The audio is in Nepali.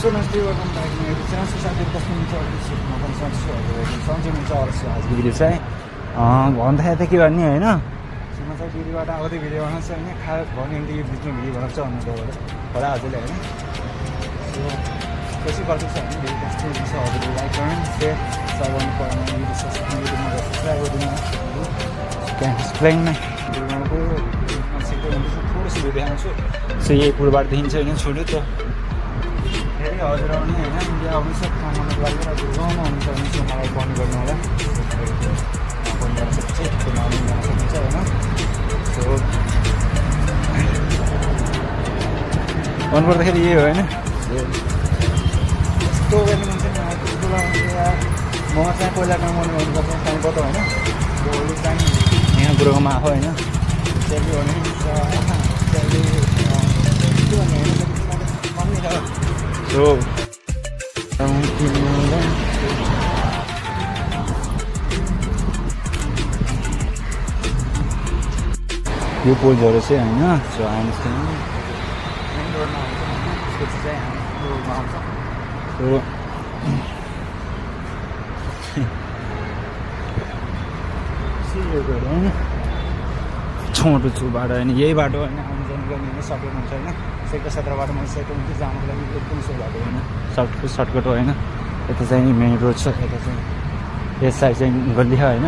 Insurance deal with the chances are that the video चाहिँ भन्दाखेरि त के भन्ने होइन सुनमा चाहिँ भिडियोबाट आउँदै भिडियो बनाउँछ होइन खास भन्यो भने यो भिडियो बनाउँछ भन्नु त होला हजुरले होइन कसै गर्छ भने भिडियो कस्तो हुन्छ हजुरले लाइक गर्नु सेयर गर्नु पर्ने भिडियो सब्सक्राइब गरिदिनु त्यहाँ एक्सप्लेनमा थोरै सी भिडियो आउँछु सो यही पुलबाट देखिन्छ होइन छोड्यो त धेरै हजुर आउने होइन इन्डिया आउनुहोस् कमाउनुको लागि र गाउँमा हुन्छ भने चाहिँ मलाई फोन गर्नु होला फोन गर्न सक्छ फोन आउनु गर्न सक्छ होइन सो भन्नुपर्दाखेरि यही हो होइन यस्तो गर्ने मान्छे म चाहिँ पहिला कमाउनु गर्नुपर्छ टाइम कता होइन भोलि चाहिँ यहाँ ग्रोमा आएको होइन स्यालेरी भने सो यो पोलहरू चाहिँ होइन सो हामी छोटो छु बाटो होइन यही बाटो होइन आउनु जानु गर्ने होइन सक्नुहुन्छ होइन सेक्टर 17 बाट म सेक्टर 29 जानुको लागि एकदम सो बाटो होइन सर्टकट होइन यता चाहिँ मेन रोड छ यता चाहिँ यस साइड चाहिँ गल्ली छ होइन